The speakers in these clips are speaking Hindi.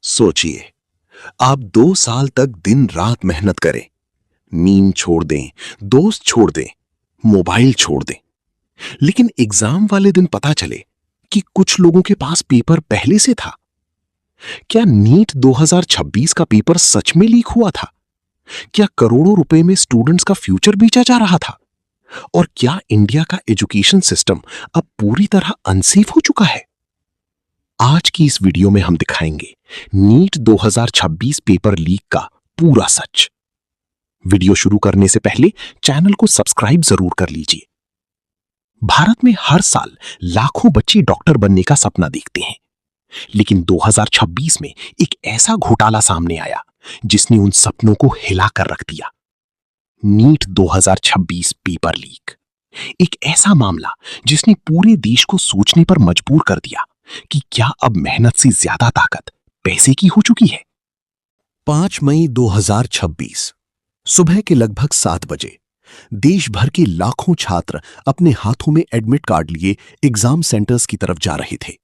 सोचिए, आप 2 साल तक दिन रात मेहनत करें, नींद छोड़ दें, दोस्त छोड़ दें, मोबाइल छोड़ दें, लेकिन एग्जाम वाले दिन पता चले कि कुछ लोगों के पास पेपर पहले से था। क्या नीट 2026 का पेपर सच में लीक हुआ था? क्या करोड़ों रुपए में स्टूडेंट्स का फ्यूचर बेचा जा रहा था? और क्या इंडिया का एजुकेशन सिस्टम अब पूरी तरह अनसेफ हो चुका है? आज की इस वीडियो में हम दिखाएंगे नीट 2026 पेपर लीक का पूरा सच। वीडियो शुरू करने से पहले चैनल को सब्सक्राइब जरूर कर लीजिए। भारत में हर साल लाखों बच्चे डॉक्टर बनने का सपना देखते हैं, लेकिन 2026 में एक ऐसा घोटाला सामने आया जिसने उन सपनों को हिला कर रख दिया। नीट 2026 पेपर लीक, एक ऐसा मामला जिसने पूरे देश को सोचने पर मजबूर कर दिया कि क्या अब मेहनत से ज्यादा ताकत पैसे की हो चुकी है। 5 मई 2026 सुबह के लगभग 7 बजे देश भर के लाखों छात्र अपने हाथों में एडमिट कार्ड लिए एग्जाम सेंटर्स की तरफ जा रहे थे।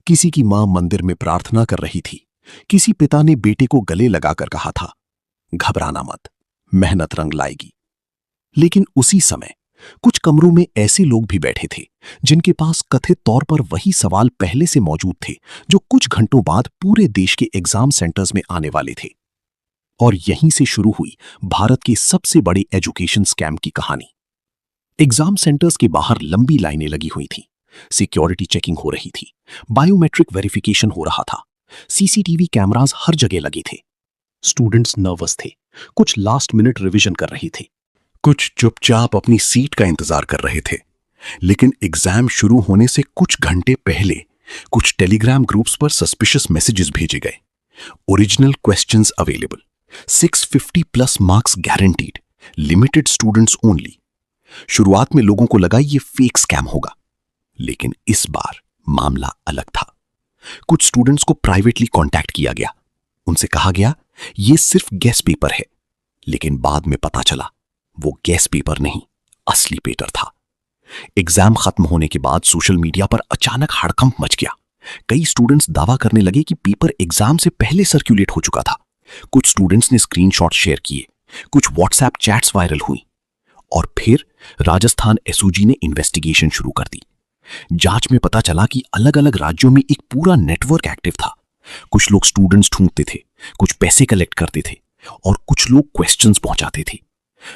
किसी की मां मंदिर में प्रार्थना कर रही थी, किसी पिता ने बेटे को गले लगाकर कहा था, घबराना मत, मेहनत रंग लाएगी। लेकिन उसी समय कुछ कमरों में ऐसे लोग भी बैठे थे जिनके पास कथित तौर पर वही सवाल पहले से मौजूद थे जो कुछ घंटों बाद पूरे देश के एग्जाम सेंटर्स में आने वाले थे। और यहीं से शुरू हुई भारत के सबसे बड़े एजुकेशन स्कैम की कहानी। एग्जाम सेंटर्स के बाहर लंबी लाइनें लगी हुई थी, सिक्योरिटी चेकिंग हो रही थी, बायोमेट्रिक वेरिफिकेशन हो रहा था, सीसीटीवी कैमरास हर जगह लगे थे। स्टूडेंट्स नर्वस थे, कुछ लास्ट मिनट रिवीजन कर रही थी, कुछ चुपचाप अपनी सीट का इंतजार कर रहे थे। लेकिन एग्जाम शुरू होने से कुछ घंटे पहले कुछ टेलीग्राम ग्रुप्स पर सस्पिशियस मैसेजेस भेजे गए। Original questions available, 650 plus marks guaranteed, limited students only. शुरुआत में लोगों को लगा ये फेक स्कैम होगा, लेकिन इस बार मामला अलग था। कुछ स्टूडेंट्स को प्राइवेटली कांटेक्ट किया गया, उनसे कहा गया ये सिर्फ गेस पेपर है, लेकिन बाद में पता चला वो गेस पेपर नहीं, असली पेपर था। एग्जाम खत्म होने के बाद सोशल मीडिया पर अचानक हड़कंप मच गया। कई स्टूडेंट्स दावा करने लगे कि पेपर एग्जाम से पहले सर्कुलेट हो चुका था। कुछ स्टूडेंट्स ने स्क्रीनशॉट शेयर किए, कुछ व्हाट्सएप चैट्स वायरल हुई। और फिर राजस्थान एसओजी ने इन्वेस्टिगेशन शुरू कर दी। जांच में पता चला कि अलग अलग राज्यों में एक पूरा नेटवर्क एक्टिव था। कुछ लोग स्टूडेंट्स ढूंढते थे, कुछ पैसे कलेक्ट करते थे और कुछ लोग क्वेश्चंस पहुंचाते थे।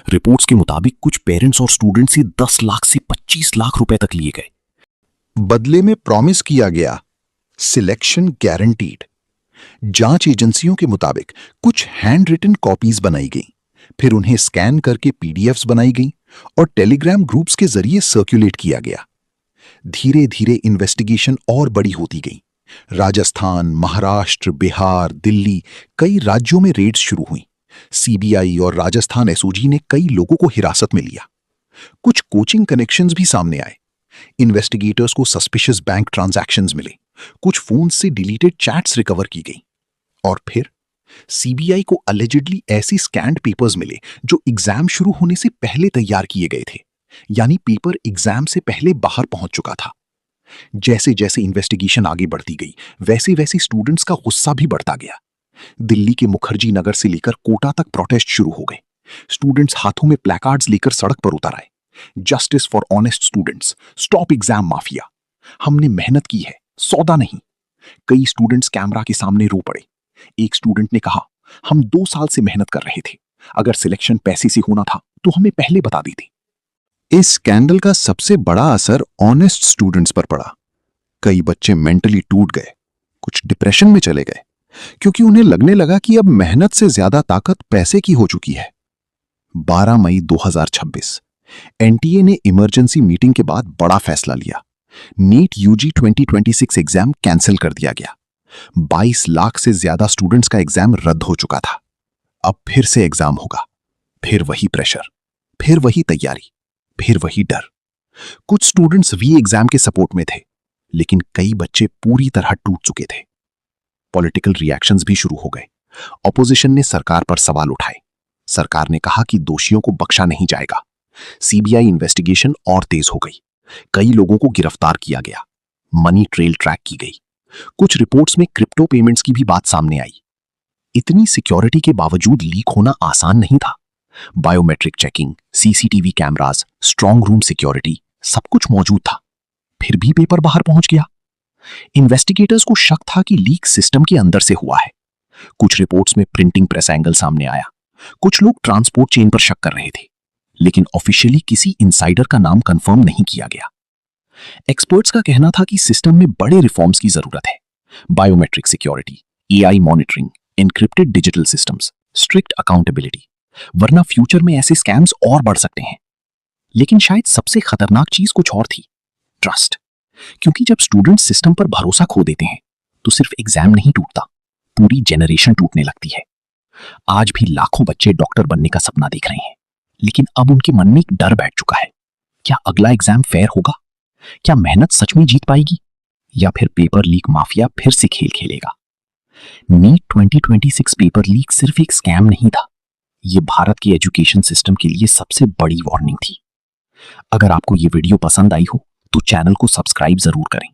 रिपोर्ट्स के मुताबिक कुछ पेरेंट्स और स्टूडेंट्स से 10 लाख से 25 लाख रुपए तक लिए गए। बदले में प्रॉमिस किया गया सिलेक्शन गारंटीड। जांच एजेंसियों के मुताबिक कुछ हैंड रिटन कॉपीज बनाई गई, फिर उन्हें स्कैन करके पीडीएफ्स बनाई गई और टेलीग्राम ग्रुप्स के जरिए सर्कुलेट किया गया। धीरे धीरे इन्वेस्टिगेशन और बड़ी होती गई। राजस्थान, महाराष्ट्र, बिहार, दिल्ली, कई राज्यों में रेड्स शुरू हुई। सीबीआई और राजस्थान एसओजी ने कई लोगों को हिरासत में लिया। कुछ कोचिंग कनेक्शंस भी सामने आए। इन्वेस्टिगेटर्स को सस्पिशियस बैंक ट्रांजैक्शंस मिले, कुछ फोन से डिलीटेड चैट्स रिकवर की गई। और फिर सीबीआई को अलेजिडली ऐसे स्कैन्ड पेपर्स मिले जो एग्जाम शुरू होने से पहले तैयार किए गए थे, यानी पेपर एग्जाम से पहले बाहर पहुंच चुका था। जैसे जैसे इन्वेस्टिगेशन आगे बढ़ती गई, वैसे वैसे स्टूडेंट्स का गुस्सा भी बढ़ता गया। दिल्ली के मुखर्जी नगर से लेकर कोटा तक प्रोटेस्ट शुरू हो गए। स्टूडेंट्स हाथों में प्लैकार्ड्स लेकर सड़क पर उतर आए। Justice for honest students, stop exam mafia, हमने मेहनत की है, सौदा नहीं। कई स्टूडेंट्स कैमरा के सामने रो पड़े। एक स्टूडेंट ने कहा, हम 2 साल से मेहनत कर रहे थे, अगर सिलेक्शन पैसे से होना था तो हमें पहले बता देते। इस स्कैंडल का सबसे बड़ा असर ऑनेस्ट स्टूडेंट्स पर पड़ा। कई बच्चे मेंटली टूट गए, कुछ डिप्रेशन में चले गए, क्योंकि उन्हें लगने लगा कि अब मेहनत से ज्यादा ताकत पैसे की हो चुकी है। 12 मई 2026 एनटीए ने इमरजेंसी मीटिंग के बाद बड़ा फैसला लिया। नीट यूजी 2026 एग्जाम कैंसिल कर दिया गया। 22 लाख से ज्यादा स्टूडेंट्स का एग्जाम रद्द हो चुका था। अब फिर से एग्जाम होगा, फिर वही प्रेशर, फिर वही तैयारी, फिर वही डर। कुछ स्टूडेंट्स री एग्जाम के सपोर्ट में थे, लेकिन कई बच्चे पूरी तरह टूट चुके थे। पॉलिटिकल रिएक्शंस भी शुरू हो गए। ऑपोजिशन ने सरकार पर सवाल उठाए। सरकार ने कहा कि दोषियों को बख्शा नहीं जाएगा। सीबीआई इन्वेस्टिगेशन और तेज हो गई। कई लोगों को गिरफ्तार किया गया, मनी ट्रेल ट्रैक की गई। कुछ रिपोर्ट्स में क्रिप्टो पेमेंट्स की भी बात सामने आई। इतनी सिक्योरिटी के बावजूद लीक होना आसान नहीं था। Biometric checking, CCTV cameras, strong room security, सब कुछ मौजूद था। फिर भी पेपर बाहर पहुंच गया। इन्वेस्टिगेटर्स को शक था कि लीक सिस्टम के अंदर से हुआ है। कुछ रिपोर्ट्स में प्रिंटिंग प्रेस एंगल सामने आया। कुछ लोग ट्रांसपोर्ट चेन पर शक कर रहे थे, लेकिन ऑफिशियली किसी इनसाइडर का नाम कंफर्म नहीं किया गया। एक्सपर्ट्स का कहना था कि सिस्टम में बड़े रिफॉर्म्स की जरूरत है। Biometric security, AI monitoring, encrypted digital systems, strict accountability, वरना फ्यूचर में ऐसे स्कैम्स और बढ़ सकते हैं। लेकिन शायद सबसे खतरनाक चीज कुछ और थी, ट्रस्ट। क्योंकि जब स्टूडेंट्स सिस्टम पर भरोसा खो देते हैं तो सिर्फ एग्जाम नहीं टूटता, पूरी जनरेशन टूटने लगती है। आज भी लाखों बच्चे डॉक्टर बनने का सपना देख रहे हैं, लेकिन अब उनके मन में एक डर बैठ चुका है। क्या अगला एग्जाम फेयर होगा? क्या मेहनत सच में जीत पाएगी? या फिर पेपर लीक माफिया फिर से खेल खेलेगा? नीट 2026 पेपर लीक सिर्फ एक स्कैम नहीं था, यह भारत के एजुकेशन सिस्टम के लिए सबसे बड़ी वार्निंग थी। अगर आपको यह वीडियो पसंद आई हो तो चैनल को सब्सक्राइब जरूर करें।